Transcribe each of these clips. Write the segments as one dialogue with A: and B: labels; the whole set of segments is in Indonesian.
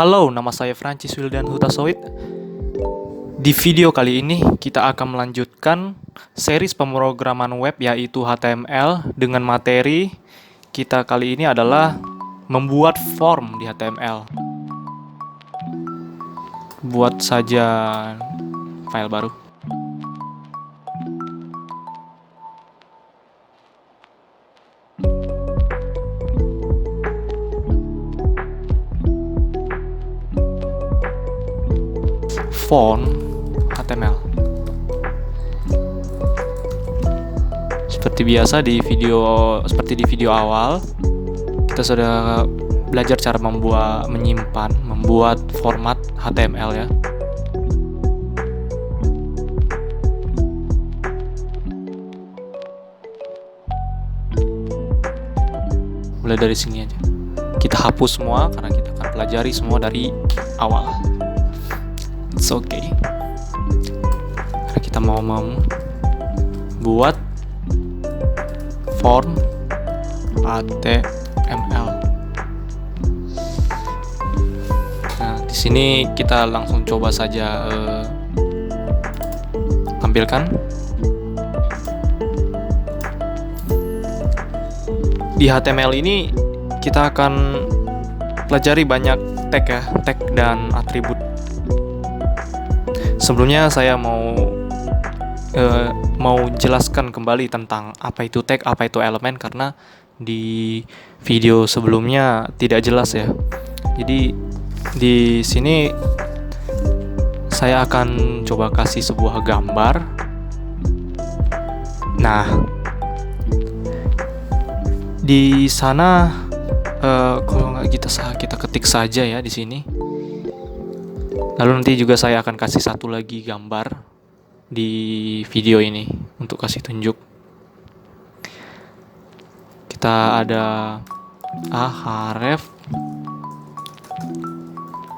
A: Halo, nama saya Francis Wildan Hutasoid. Di video kali ini kita akan melanjutkan series pemrograman web yaitu HTML dengan materi kita kali ini adalah membuat form di HTML. Buat saja file baru. Font HTML. Seperti biasa di video awal, kita sudah belajar cara membuat format HTML ya. Mulai dari sini aja. Kita hapus semua karena kita akan pelajari semua dari awal. It's okay. Karena kita mau membuat form HTML. Nah, di sini kita langsung coba saja tampilkan. Di HTML ini kita akan pelajari banyak tag ya, tag dan atribut. Sebelumnya saya mau jelaskan kembali tentang apa itu tag, apa itu elemen, karena di video sebelumnya tidak jelas ya. Jadi di sini saya akan coba kasih sebuah gambar. Nah, di sana kalau nggak kita ketik saja ya di sini. Lalu nanti juga saya akan kasih satu lagi gambar di video ini untuk kasih tunjuk. Kita ada href,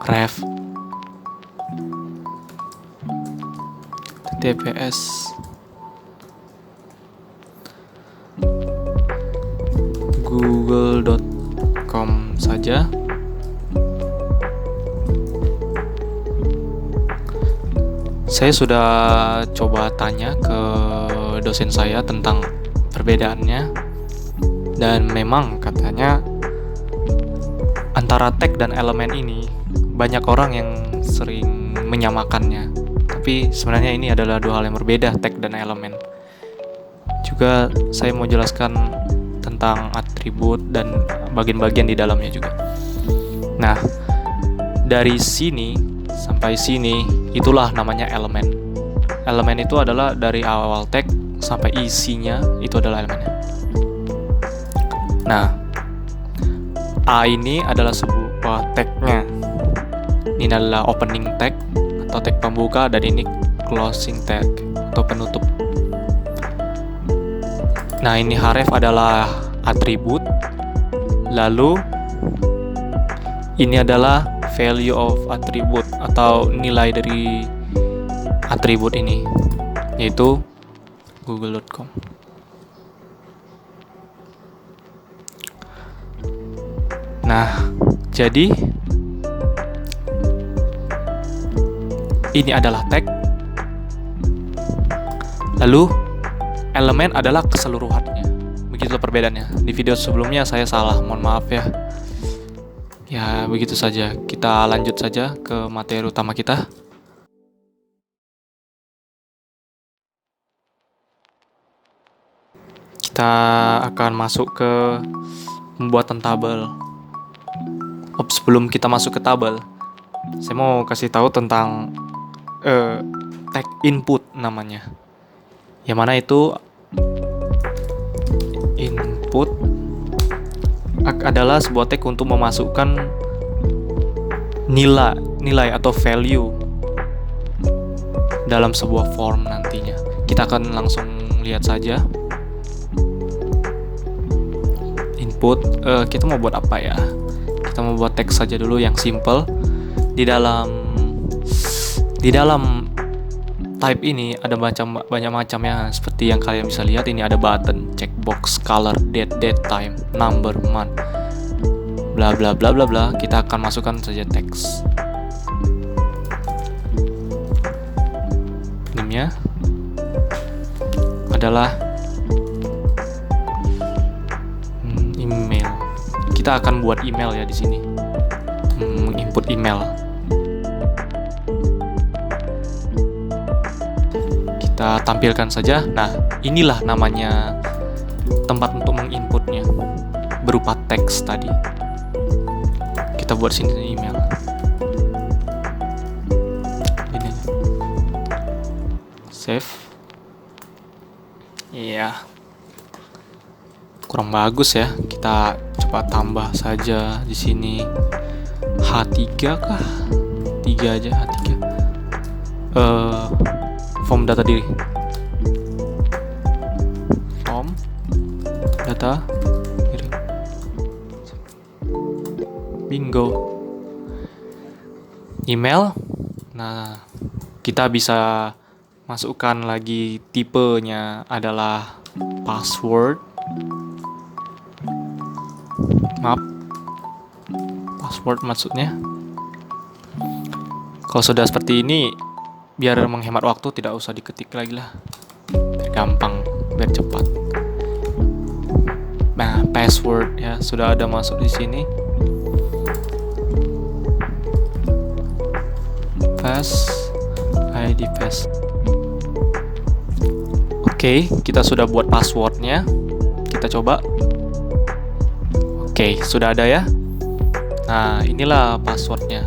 A: ref, tps, google.com saja. Saya sudah coba tanya ke dosen saya tentang perbedaannya, dan memang katanya antara tag dan elemen ini banyak orang yang sering menyamakannya, tapi sebenarnya ini adalah dua hal yang berbeda, tag dan elemen. Juga saya mau jelaskan tentang atribut dan bagian-bagian di dalamnya juga. Nah, dari sini sampai sini itulah namanya elemen. Elemen itu adalah dari awal tag sampai isinya itu adalah elemennya. Nah, A ini adalah sebuah tagnya. Ini adalah opening tag atau tag pembuka, dan ini closing tag atau penutup. Nah, ini href adalah atribut. Lalu ini adalah value of attribute atau nilai dari atribut ini, yaitu google.com. Nah, jadi ini adalah tag. Lalu elemen adalah keseluruhannya. Begitulah perbedaannya. Di video sebelumnya saya salah, mohon maaf ya. Ya, begitu saja. Kita lanjut saja ke materi utama kita. Kita akan masuk ke pembuatan tabel. Sebelum kita masuk ke tabel, saya mau kasih tahu tentang tag input namanya. Yang mana itu input adalah sebuah tag untuk memasukkan nilai atau value dalam sebuah form nantinya. Kita akan langsung lihat saja. Input, kita mau buat apa ya? Kita mau buat teks saja dulu yang simple. Di dalam type ini ada banyak macam ya, seperti yang kalian bisa lihat. Ini ada button, checkbox, color, date, time, number, month. bla bla bla bla bla. Kita akan masukkan saja teks. Name-nya adalah email. Kita akan buat email ya di sini. Input email. Kita tampilkan saja. Nah, inilah namanya tempat untuk menginputnya berupa teks tadi. Kita buat sini email. Ini. Save. Iya. Kurang bagus ya. Kita coba tambah saja di sini. H3 kah? 3 aja, H3. Form data diri. Form data diri. Bingo. Email. Nah, kita bisa masukkan lagi tipenya adalah password. Maaf. Password maksudnya. Kalau sudah seperti ini, biar menghemat waktu, tidak usah diketik lagi lah, biar gampang, biar cepat. Nah, password ya sudah ada masuk di sini. ID pass. Oke, kita sudah buat passwordnya. Kita coba. Oke, sudah ada ya. Nah, inilah passwordnya.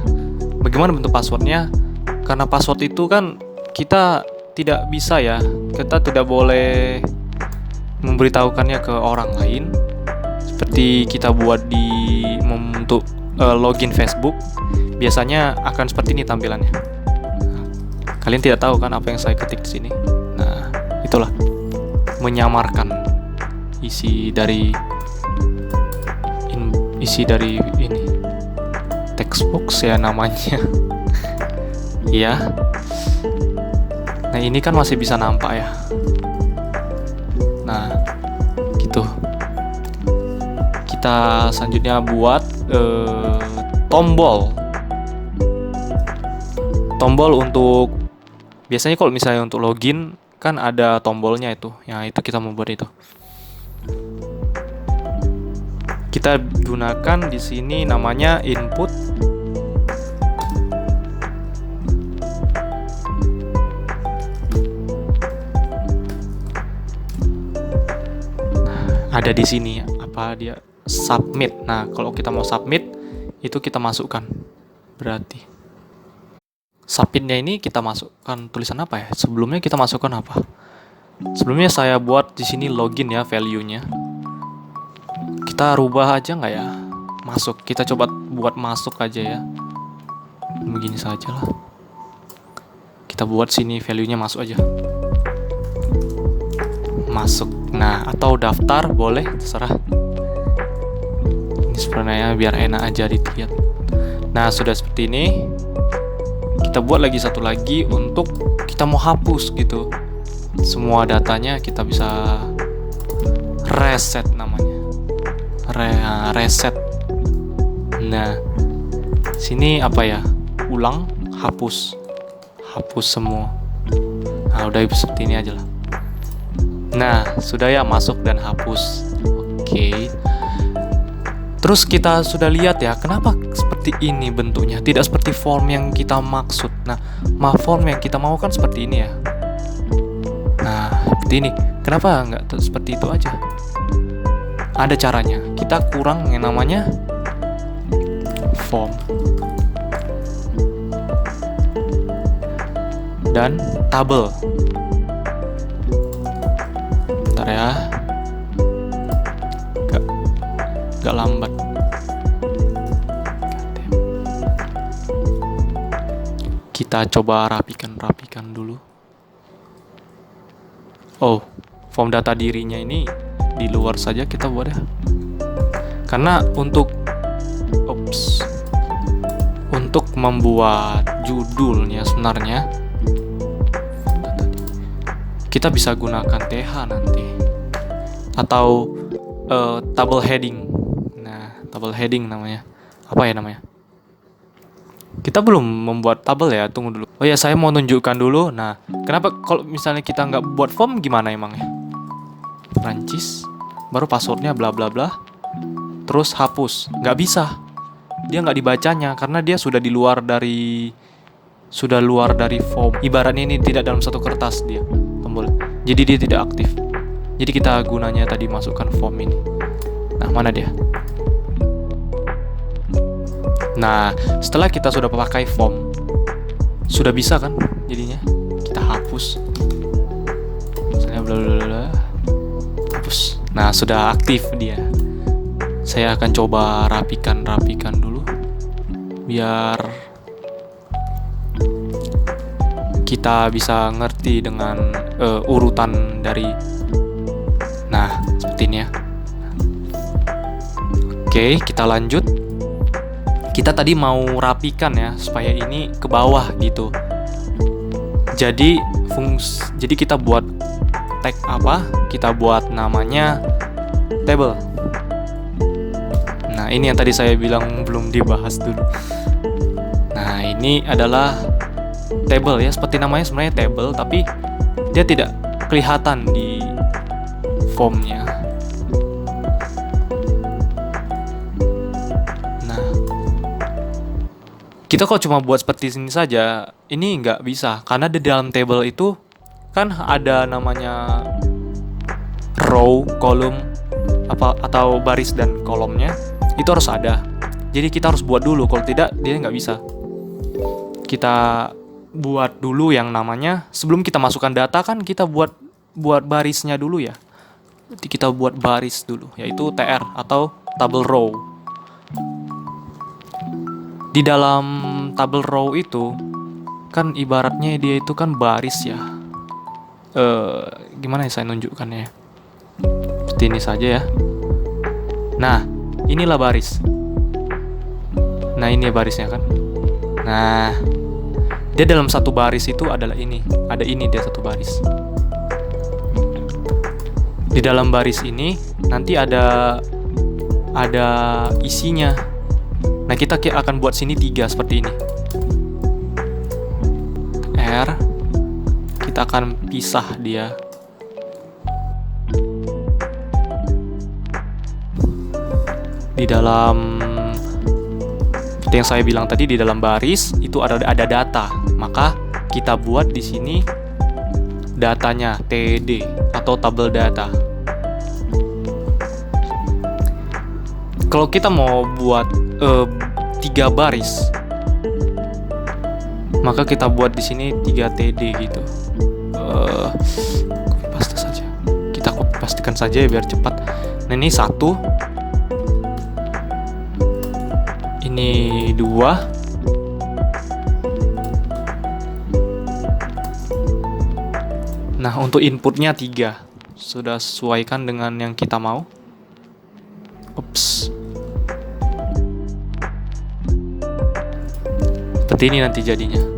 A: Bagaimana bentuk passwordnya? Karena password itu kan kita tidak bisa ya, kita tidak boleh memberitahukannya ke orang lain. Seperti kita buat untuk login Facebook, biasanya akan seperti ini tampilannya. Nah, kalian tidak tahu kan apa yang saya ketik di sini. Nah, itulah menyamarkan isi dari ini text box ya namanya. Iya. Nah, ini kan masih bisa nampak ya. Nah, gitu. Kita selanjutnya buat tombol. Tombol untuk biasanya kalau misalnya untuk login kan ada tombolnya itu. Ya, itu kita membuat itu. Kita gunakan di sini namanya input. Ada di sini apa dia submit. Nah, kalau kita mau submit itu kita masukkan. Berarti submitnya ini kita masukkan tulisan apa ya? Sebelumnya kita masukkan apa? Sebelumnya saya buat di sini login ya value-nya. Kita rubah aja nggak ya? Masuk. Kita coba buat masuk aja ya. Begini saja lah. Kita buat sini value-nya masuk aja. Masuk. Nah, atau daftar boleh, terserah. Ini sebenarnya biar enak aja dilihat. Nah, sudah seperti ini. Kita buat lagi satu lagi untuk kita mau hapus gitu. Semua datanya kita bisa reset namanya. Reset. Nah, sini apa ya? Ulang, hapus. Hapus semua. Nah, udah seperti ini aja lah. Nah, sudah ya masuk dan hapus. Oke. Terus kita sudah lihat ya, kenapa seperti ini bentuknya, tidak seperti form yang kita maksud. Nah, form yang kita mau kan seperti ini ya. Nah, seperti ini. Kenapa nggak seperti itu aja? Ada caranya. Kita kurang yang namanya form dan table. Bentar ya, gak lambat. Kita coba rapikan dulu. Oh, form data dirinya ini di luar saja kita buat ya. Karena untuk membuat judulnya sebenarnya kita bisa gunakan TH nanti atau table heading. Nah, tabel heading namanya. Apa ya namanya? Kita belum membuat tabel ya, tunggu dulu. Oh ya, saya mau tunjukkan dulu. Nah, kenapa kalau misalnya kita nggak buat form gimana emangnya? Prancis, baru passwordnya bla bla bla, terus hapus. Nggak bisa. Dia nggak dibacanya karena dia sudah luar dari form. Ibaratnya ini tidak dalam satu kertas dia tombol. Jadi dia tidak aktif. Jadi kita gunanya tadi masukkan form ini. Nah, mana dia? Nah, setelah kita sudah pakai form, sudah bisa kan jadinya? Kita hapus. Misalnya bla bla bla. Hapus. Nah, sudah aktif dia. Saya akan coba rapikan dulu biar kita bisa ngerti dengan urutan dari. Nah, seperti ini ya. Oke, kita lanjut. Kita tadi mau rapikan ya supaya ini ke bawah gitu. Jadi kita buat tag apa? Kita buat namanya table. Nah, ini yang tadi saya bilang belum dibahas dulu. Nah, ini adalah table ya, seperti namanya sebenarnya table, tapi dia tidak kelihatan di formnya. Nah, kita kalau cuma buat seperti ini saja, ini nggak bisa, karena di dalam table itu kan ada namanya row, kolom, atau baris dan kolomnya. Itu harus ada. Jadi kita harus buat dulu, kalau tidak dia nggak bisa. Kita buat dulu yang namanya, sebelum kita masukkan data kan kita buat barisnya dulu ya. Jadi kita buat baris dulu, yaitu TR atau table row. Di dalam table row itu kan ibaratnya dia itu kan baris ya. Gimana ya saya nunjukkannya? Seperti ini saja ya. Nah, inilah baris. Nah, ini barisnya kan. Nah, dia dalam satu baris itu adalah ini. Ada ini dia satu baris. Di dalam baris ini nanti ada isinya. Nah, kita akan buat sini 3 seperti ini. R. Kita akan pisah dia. Di dalam seperti yang saya bilang tadi, di dalam baris itu ada data. Maka kita buat di sini datanya TD atau tabel data. Kalau kita mau buat 3 baris, maka kita buat di sini 3 TD gitu. Copy paste saja. Kita copy pastekan saja ya biar cepat. Nah, ini 1. Ini 2. Nah, untuk inputnya 3. Sudah sesuaikan dengan yang kita mau. Ups. Seperti ini nanti jadinya.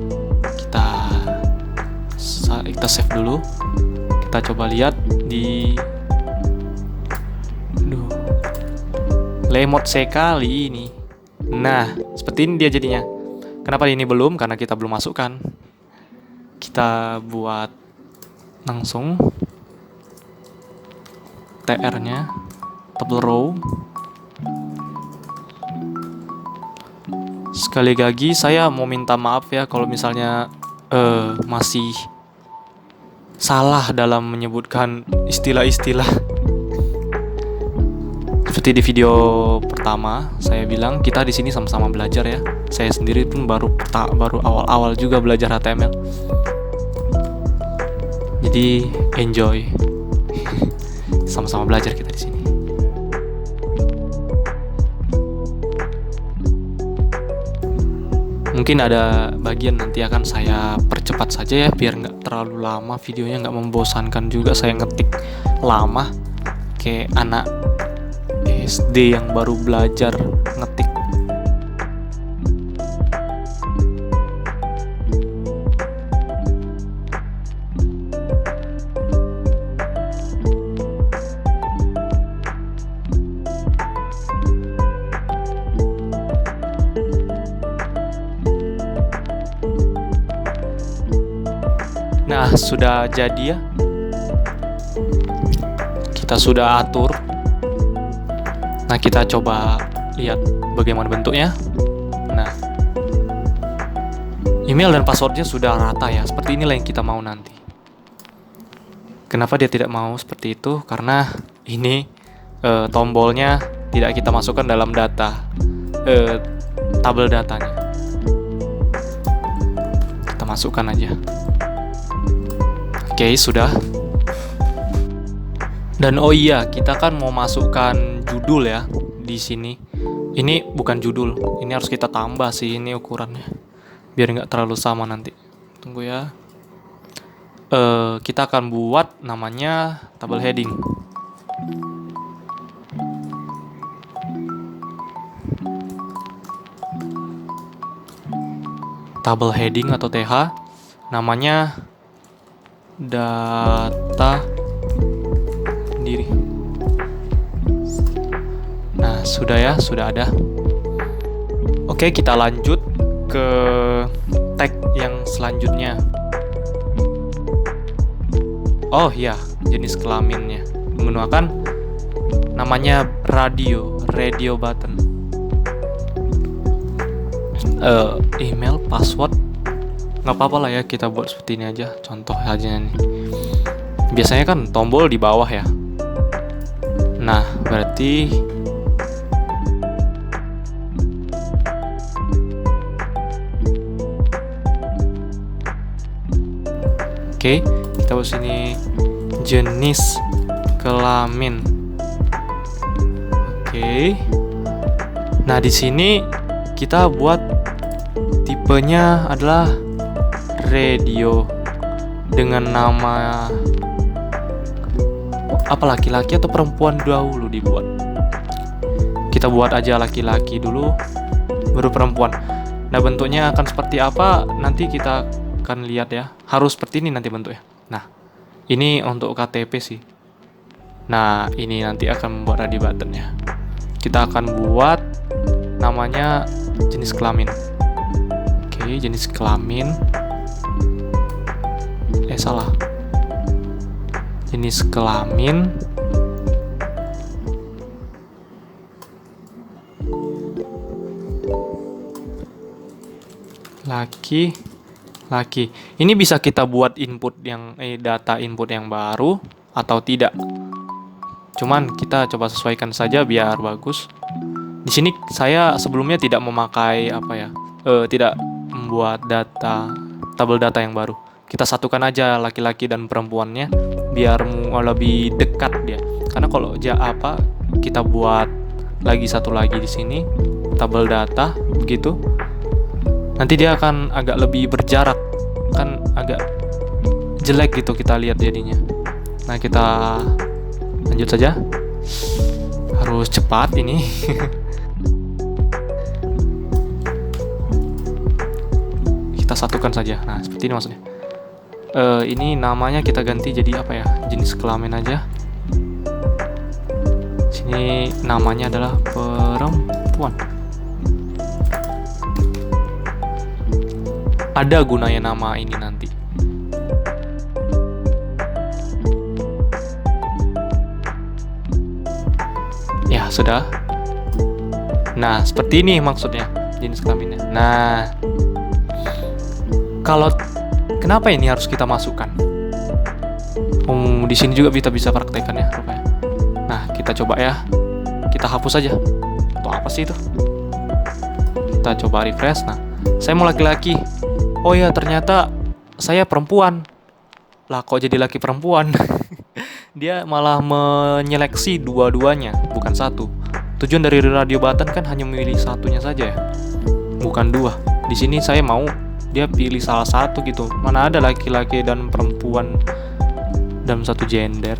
A: Kita save dulu. Kita coba lihat di lemot sekali ini. Nah, seperti ini dia jadinya. Kenapa ini belum? Karena kita belum masukkan. Kita buat langsung TR-nya, table row. Sekali lagi saya mau minta maaf ya kalau misalnya masih salah dalam menyebutkan istilah-istilah. Seperti di video pertama saya bilang, kita di sini sama-sama belajar ya. Saya sendiri pun baru awal-awal juga belajar HTML. Jadi enjoy. Sama-sama belajar kita di sini. Mungkin ada bagian nanti akan saya percepat saja ya, biar nggak terlalu lama videonya, nggak membosankan juga saya ngetik lama kayak anak SD yang baru belajar ngetik. Nah, sudah jadi ya. Kita sudah atur. Nah, kita coba lihat bagaimana bentuknya. Nah, email dan passwordnya sudah rata ya. Seperti inilah yang kita mau nanti. Kenapa dia tidak mau seperti itu? Karena ini tombolnya tidak kita masukkan dalam data tabel datanya. Kita masukkan aja. Oke, sudah. Dan oh iya, kita kan mau masukkan judul ya di sini. Ini bukan judul, ini harus kita tambah sih ini ukurannya, biar nggak terlalu sama nanti. Tunggu ya. Kita akan buat namanya tabel heading. Tabel heading atau TH, namanya data sendiri. Nah, sudah ya, sudah ada. Oke, kita lanjut ke tag yang selanjutnya. Oh ya, jenis kelaminnya menggunakan namanya radio button. Email, password, nggak apa-apa lah ya, kita buat seperti ini aja. Contoh aja nih. Biasanya kan tombol di bawah ya. Nah, berarti oke, kita buat sini jenis kelamin. Oke. Nah, di sini kita buat tipenya adalah radio dengan nama apa, laki-laki atau perempuan dahulu dibuat. Kita buat aja laki-laki dulu, baru perempuan. Nah, bentuknya akan seperti apa nanti kita akan lihat ya. Harus seperti ini nanti bentuknya. Nah, ini untuk KTP sih. Nah, ini nanti akan membuat radio buttonnya. Kita akan buat namanya jenis kelamin. Oke, jenis kelamin. Salah. Jenis kelamin. Laki. Ini bisa kita buat input yang data input yang baru atau tidak. Cuman kita coba sesuaikan saja biar bagus. Di sini saya sebelumnya tidak memakai tidak membuat tabel data yang baru. Kita satukan aja laki-laki dan perempuannya biar lebih dekat dia. Karena kalau kita buat satu lagi di sini tabel data begitu, nanti dia akan agak lebih berjarak, kan agak jelek gitu kita lihat jadinya. Nah, kita lanjut saja. Harus cepat ini. Kita satukan saja. Nah, seperti ini maksudnya. Ini namanya kita ganti jadi apa ya? Jenis kelamin aja. Sini namanya adalah perempuan. Ada gunanya nama ini nanti. Ya, sudah. Nah, seperti ini maksudnya jenis kelaminnya. Nah, kenapa ini harus kita masukkan? Di sini juga kita bisa praktekkan ya rupanya. Nah, kita coba ya. Kita hapus aja. Atau apa sih itu? Kita coba refresh. Nah, saya mau laki-laki. Oh ya, ternyata saya perempuan. Lah, kok jadi laki perempuan? Dia malah menyeleksi dua-duanya, bukan satu. Tujuan dari radio button kan hanya memilih satunya saja ya, bukan dua. Di sini saya mau dia pilih salah satu gitu. Mana ada laki-laki dan perempuan dalam satu gender.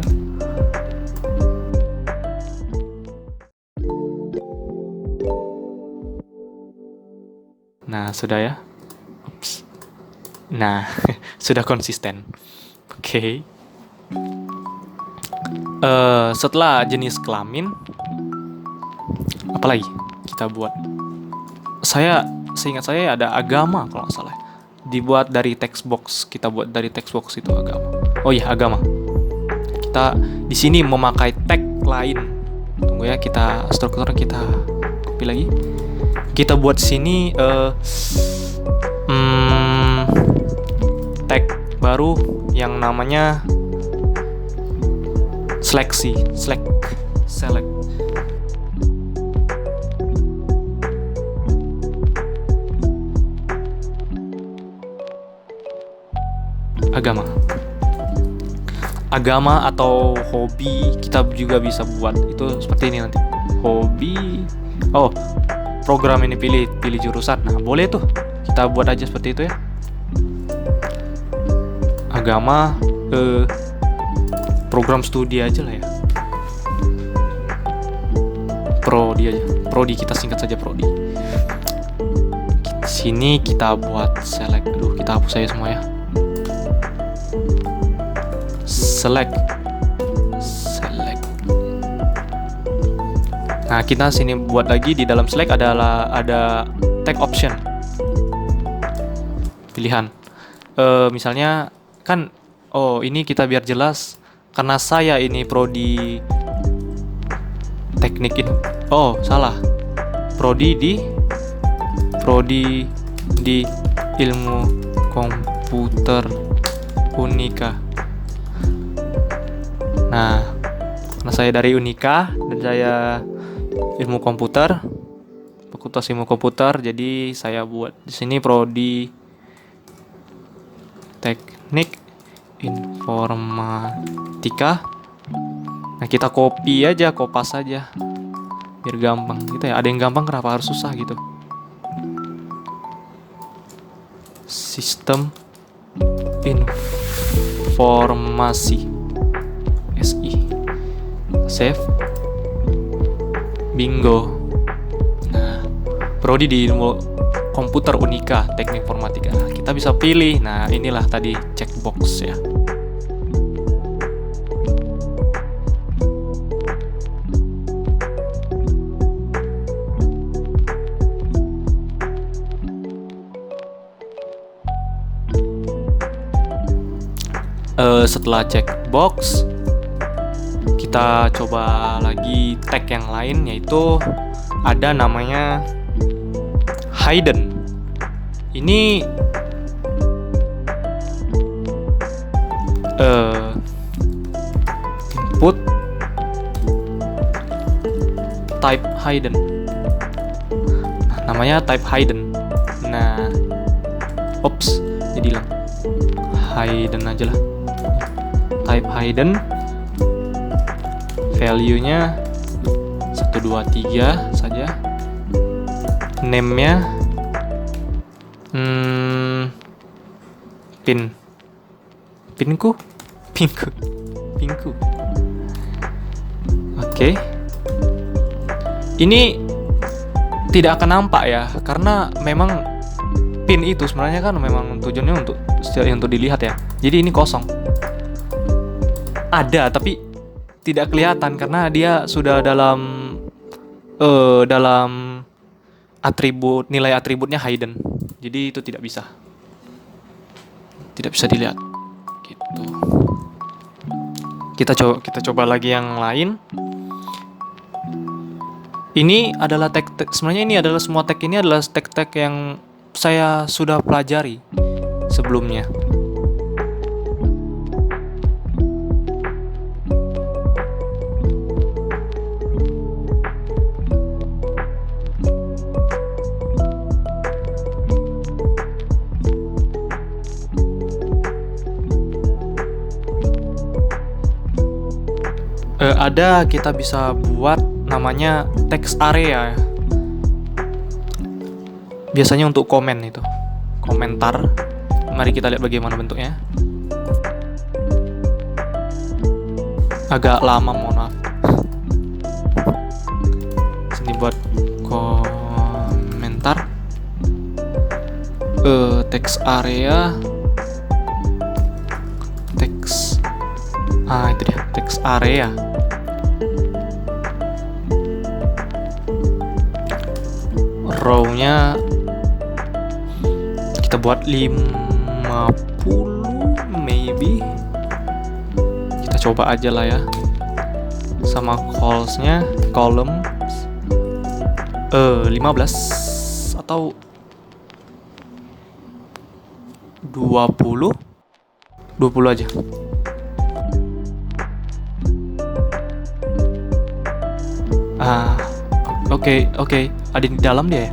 A: Nah, sudah ya. Ups. Nah, sudah konsisten. Oke. Setelah jenis kelamin, apalagi kita buat? Seingat saya ada agama kalau nggak salah. dibuat dari text box. Kita buat dari text box itu agama. Oh iya, agama. Kita di sini memakai tag lain. Tunggu ya, kita strukturnya kita copy lagi. Kita buat sini tag baru yang namanya select. Agama atau hobi kita juga bisa buat itu seperti ini nanti. Hobi. Oh, program ini pilih jurusan. Nah, boleh tuh. Kita buat aja seperti itu ya. Agama program studi aja lah ya. Prodi aja. Prodi, kita singkat saja prodi. Sini kita buat select. Aduh, kita hapus aja semua ya. Select. Nah, kita sini buat lagi di dalam select ada tag option. Pilihan. Misalnya kan ini kita biar jelas karena saya ini prodi teknik ini. Oh, salah. Prodi di ilmu komputer Unika. Nah, karena saya dari Unika dan saya ilmu komputer, fakultas ilmu komputer, jadi saya buat di sini prodi teknik informatika. Nah, kita copy aja, kopas aja biar gampang gitu ya. Ada yang gampang, kenapa harus susah gitu. Sistem informasi SI. Save. Bingo. Nah, prodi di ilmu komputer Unika, teknik informatika. Nah, kita bisa pilih. Nah, inilah tadi checkbox ya. Setelah checkbox, kita coba lagi tag yang lain, yaitu ada namanya hidden. Ini input type hidden. Nah, namanya type hidden. Nah, jadi hilang. Hidden aja lah. Type hidden. Value-nya 1, 2, 3 saja. Name-nya Pinku. Oke. Ini tidak akan nampak ya, karena memang pin itu sebenarnya kan memang tujuannya untuk dilihat ya. Jadi ini kosong. Ada tapi tidak kelihatan karena dia sudah dalam nilai atributnya hidden. Jadi itu tidak bisa dilihat gitu. Kita coba lagi yang lain. Ini adalah tag sebenarnya ini adalah semua tag ini adalah tag yang saya sudah pelajari sebelumnya. Ada kita bisa buat namanya text area. Biasanya untuk komen itu. Komentar. Mari kita lihat bagaimana bentuknya. Agak lama, mohon maaf. Sini buat komentar. Text area. Itu dia, text area. Row-nya Kita buat 50 maybe. Kita coba aja lah ya. Sama columns-nya, column 15 atau 20 aja. Oke. Ada yang di dalam dia ya?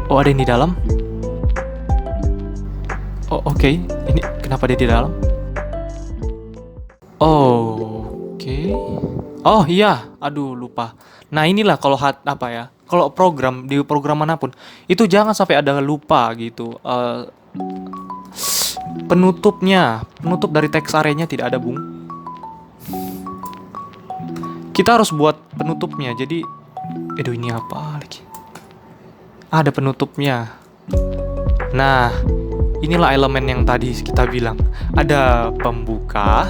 A: Oh, ada yang di dalam? Oh, oke. Ini kenapa dia di dalam? Oke. Oh iya, aduh lupa. Nah inilah kalau kalau di program manapun itu jangan sampai ada lupa gitu. Penutup dari teks arenya tidak ada, Bung. Kita harus buat penutupnya. Jadi, ini apa lagi? Ada penutupnya. Nah, inilah elemen yang tadi kita bilang. Ada pembuka,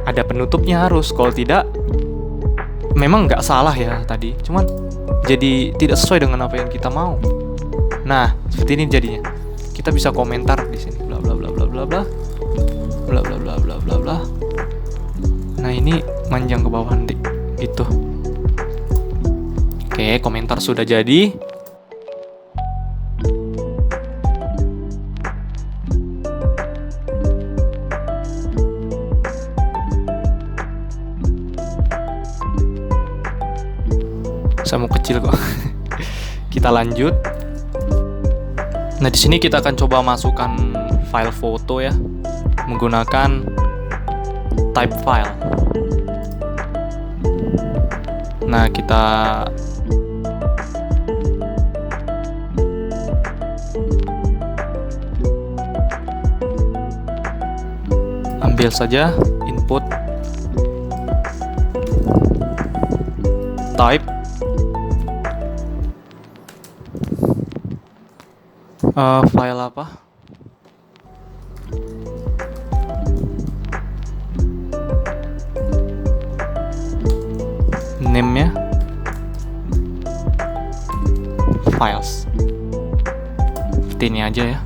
A: ada penutupnya harus. Kalau tidak, memang nggak salah ya tadi. Cuman jadi tidak sesuai dengan apa yang kita mau. Nah, seperti ini jadinya. Kita bisa komentar di sini. Bla bla bla bla bla bla. Bla bla bla bla bla bla. Nah, ini manjang ke bawah nanti. Gitu. Oke, komentar sudah jadi. Saya mau kecil kok. Kita lanjut. Nah, di sini kita akan coba masukkan file foto ya, menggunakan type file. Nah, kita ambil saja input type file apa? Name-nya files. Seperti ini aja ya.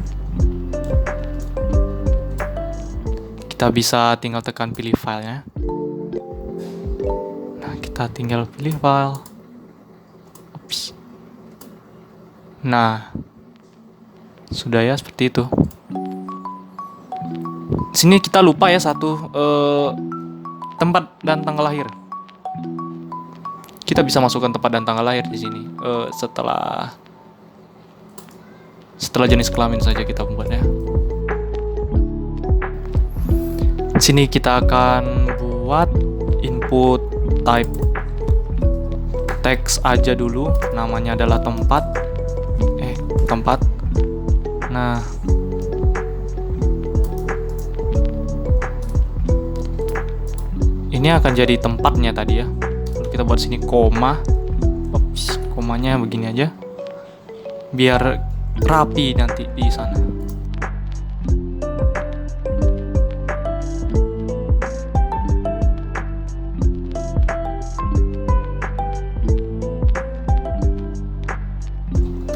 A: Kita bisa tinggal tekan pilih filenya. Nah, kita tinggal pilih file. Oops. Nah, sudah ya seperti itu. Sini kita lupa ya satu, tempat dan tanggal lahir. Kita bisa masukkan tempat dan tanggal lahir di sini. Setelah jenis kelamin saja kita buatnya. Sini kita akan buat input type teks aja dulu. Namanya adalah tempat. Nah, ini akan jadi tempatnya tadi ya. Lalu kita buat sini koma. Oops, komanya begini aja. Biar rapi nanti di sana.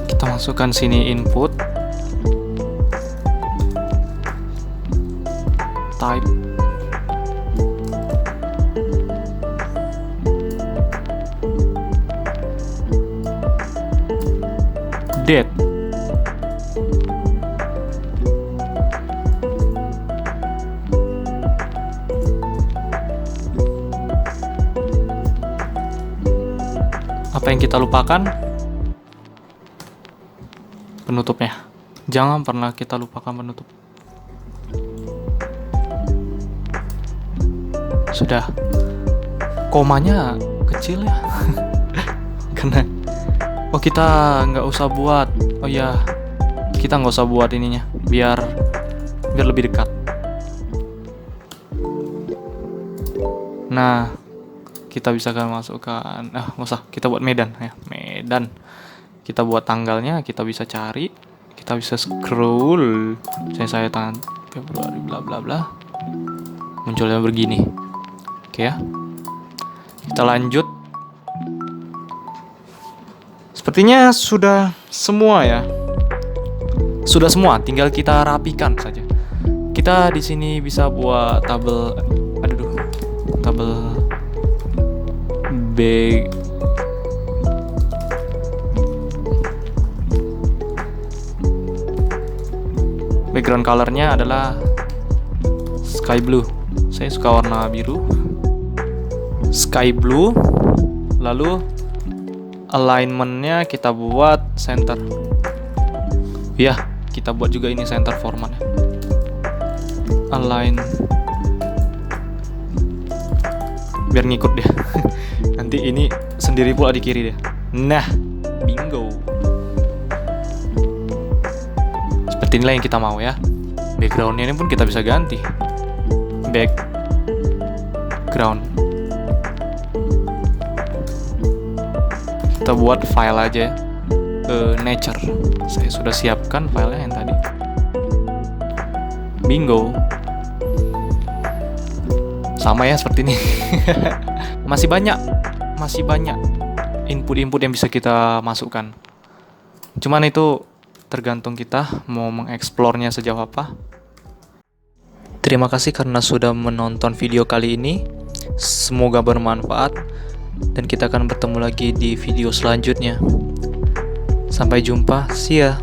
A: Kita masukkan sini input type date. Apa yang kita lupakan? Penutupnya. Jangan pernah kita lupakan penutup. Sudah. Komanya kecil ya. Karena kita nggak usah buat. Oh ya, kita nggak usah buat ininya. Biar lebih dekat. Nah, kita bisa kan masukkan. Nggak usah. Kita buat Medan ya. Medan. Kita buat tanggalnya. Kita bisa cari. Kita bisa scroll. Saya tangan Februari bla bla bla. Munculnya begini. Oke ya. Kita lanjut. Sepertinya sudah semua ya. Sudah semua, tinggal kita rapikan saja. Kita di sini bisa buat tabel, tabel B. Background colornya adalah sky blue. Saya suka warna biru. Sky blue. Lalu alignmentnya kita buat center. Ya, kita buat juga ini center format. Align. Biar ngikut deh. Nanti ini sendiri pula di kiri deh. Nah, bingo. Seperti inilah yang kita mau ya. Backgroundnya ini pun kita bisa ganti. Background. Kita buat file aja ya. Nature. Saya sudah siapkan filenya yang tadi. Bingo. Sama ya seperti ini. Masih banyak input-input yang bisa kita masukkan. Cuman itu tergantung kita mau mengeksplornya sejauh apa. Terima kasih karena sudah menonton video kali ini. Semoga bermanfaat dan kita akan bertemu lagi di video selanjutnya. Sampai jumpa, see ya.